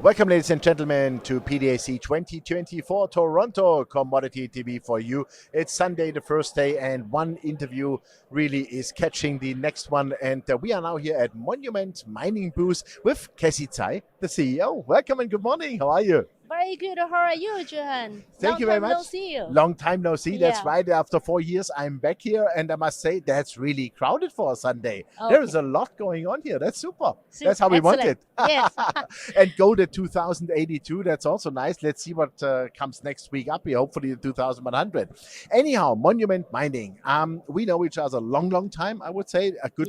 Welcome, ladies and gentlemen, to PDAC 2024 Toronto Commodity TV for you. It's Sunday, the first day, and one interview really is catching the next one. And we are now here at Monument Mining booth with Cathy Zhai, the CEO. Welcome and good morning. How are you? Very good. How are you, Johan? Thank you very much. Long time no see you. Long time no see. Yeah. That's right. After 4 years, I'm back here, and I must say that's really crowded for a Sunday. Okay. There is a lot going on here. That's super. That's how we want it. Yes. And gold at 2082. That's also nice. Let's see what comes next week up here. Hopefully 2100. Anyhow, Monument Mining. We know each other a long time. I would say a good.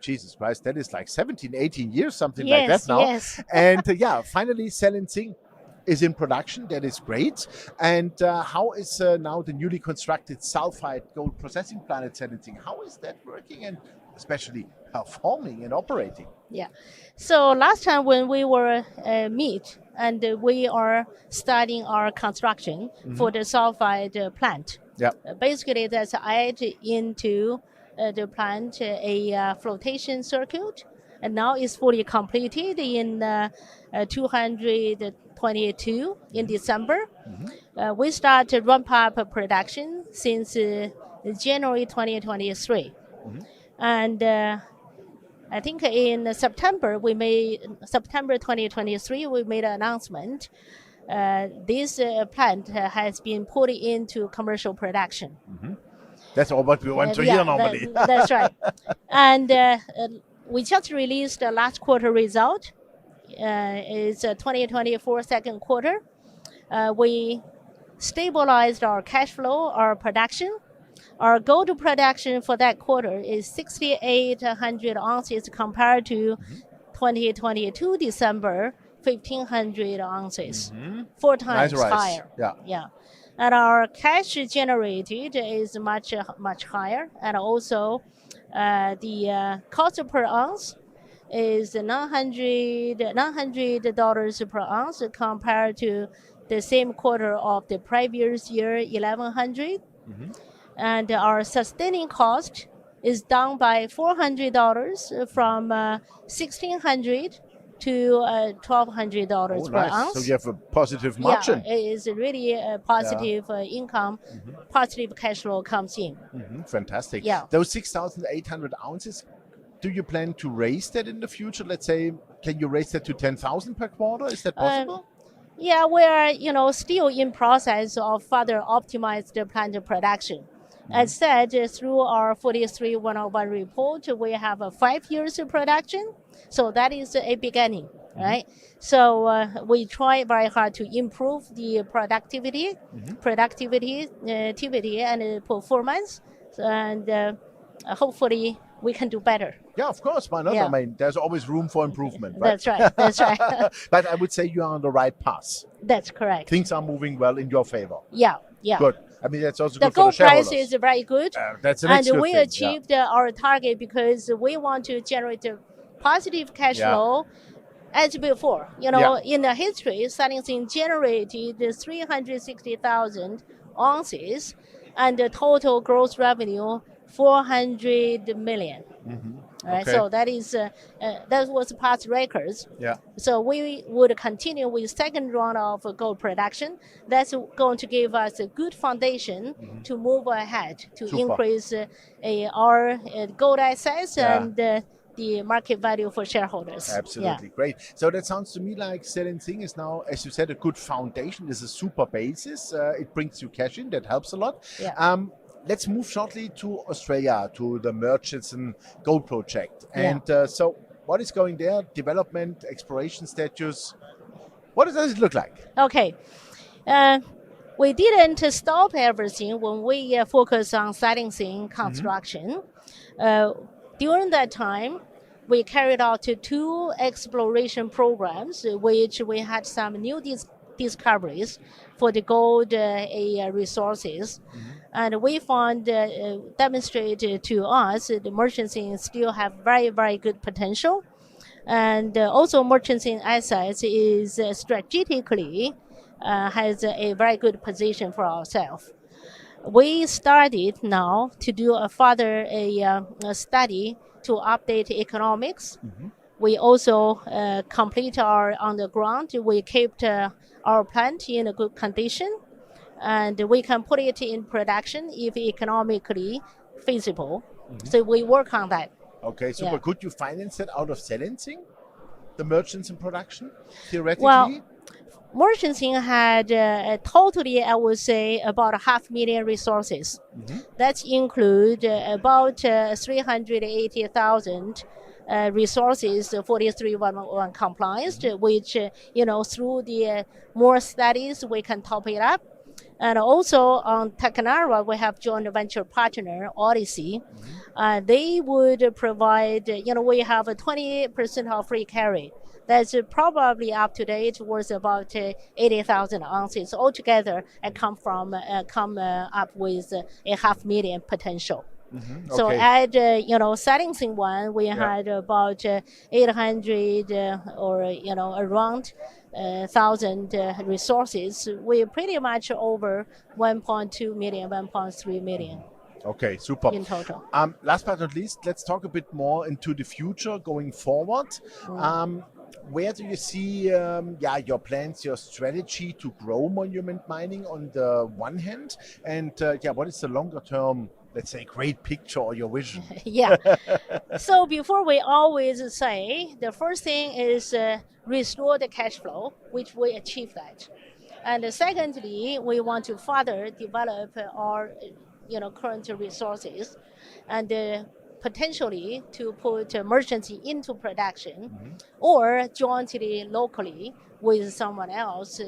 Jesus Christ, that is like 17, 18 years, something like that now. Yes. And finally, Selinsing is in production. That is great. And how is now the newly constructed sulfide gold processing plant at Selinsing? How is that working and especially performing and operating? Yeah. So last time when we were meet and we are starting our construction for the sulfide plant. Yeah. Basically, that's add into the plant a flotation circuit, and now it's fully completed in 222 in December. We started ramp up production since January 2023. And I think in September 2023, we made an announcement. This plant has been put into commercial production. That's all what we want to hear normally. That's right. And we just released the last quarter result. It's 2024 second quarter. We stabilized our cash flow, our production. Our gold production for that quarter is 6,800 ounces compared to 2022 December, 1,500 ounces, 4 times Nice rise. higher. Yeah. And our cash generated is much higher, and also the cost per ounce is $900 per ounce compared to the same quarter of the previous year, 1,100. And our sustaining cost is down by $400 from $1,600 to $1,200 per ounce. So you have a positive margin. Yeah, it is really a positive income, positive cash flow comes in. Fantastic. Yeah. Those 6,800 ounces, do you plan to raise that in the future? Let's say, can you raise that to 10,000 per quarter? Is that possible? Yeah, we're still in process of further optimize the plant production. As said, through our 43-101 report, we have a 5 years of production. So that is a beginning, right? So we try very hard to improve the productivity, and performance, and hopefully we can do better. Yeah, of course. Why not? Yeah. I mean, there's always room for improvement, right? That's right. That's right. But I would say you are on the right path. That's correct. Things are moving well in your favor. Yeah. Good. I mean, that's also The good for the gold shareholders. price is very good, That's the next and good we thing. achieved our target because we want to generate a positive cash flow as before. In the history, Selinsing generated 360,000 ounces and the total gross revenue 400 million. Right, Okay. so that was past records. Yeah. So we would continue with second round of gold production. That's going to give us a good foundation to move ahead to increase our gold assets and the market value for shareholders. Absolutely. Great. So that sounds to me like Selinsing is now, as you said, a good foundation. It's a super basis. It brings you cash in. That helps a lot. Yeah. Let's move shortly to Australia, to the Murchison gold project. And so what is going there? Development, exploration status. What does it look like? Okay. We didn't stop everything when we focus on Selinsing construction. During that time, we carried out 2 exploration programs, which we had some new discoveries for the gold resources. And we found, demonstrated to us, the Murchison still have very, very good potential. And also Murchison assets is strategically has a very good position for ourselves. We started now to do a further study to update economics we also complete our underground. We kept our plant in a good condition, and we can put it in production if economically feasible. So we work on that. Okay, super. Yeah. Could you finance it out of Selinsing, the Murchison production, theoretically? Well, Murchison had totally, I would say, about 500,000 resources. That include about 380,000 resources for the 311 compliance, which, through the more studies, we can top it up. And also on Takanara, we have joint venture partner, Odyssey. They would provide, we have a 20% of free carry. That's probably up to date worth about 80,000 ounces altogether, and come up with a 500,000 potential. So Okay. at Selinsing one, we had about 800 or around 1,000 resources. We're pretty much over 1.2 million, 1.3 million. Okay, super. In total. Last but not least, let's talk a bit more into the future going forward. Where do you see your plans, your strategy to grow monument mining on the one hand, and what is the longer term, let's say, great picture or your vision? Yeah. So before, we always say the first thing is restore the cash flow, which we achieve that. And secondly, we want to further develop our current resources, and potentially to put Murchison into production, or jointly locally with someone else.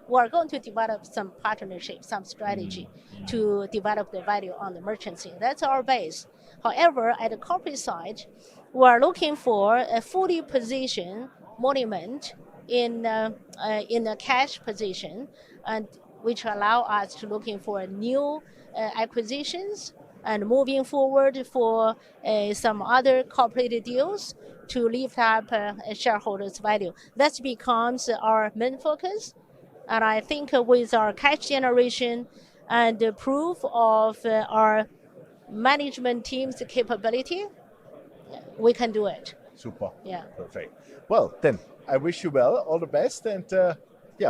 We are going to develop some partnership, some strategy to develop the value on the Murchison. That's our base. However, at the corporate side, we are looking for a fully positioned monument in a cash position, and which allow us to looking for new acquisitions, and moving forward for some other corporate deals to lift up shareholders' value. That becomes our main focus. And I think with our cash generation and the proof of our management team's capability, we can do it. Super. Yeah. Perfect. Well, then I wish you well, all the best, and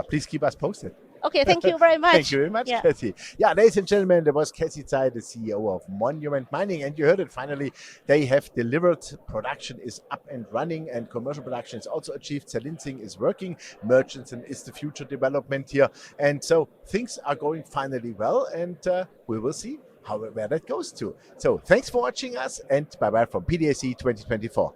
please keep us posted. Okay, thank you very much. Thank you very much, Cathy. Yeah, ladies and gentlemen, there was Cathy Zhai, the CEO of Monument Mining, and you heard it finally. They have delivered. Production is up and running, and commercial production is also achieved. Selinsing is working. Murchison is the future development here, and so things are going finally well, and we will see where that goes to. So thanks for watching us, and bye bye from PDAC 2024.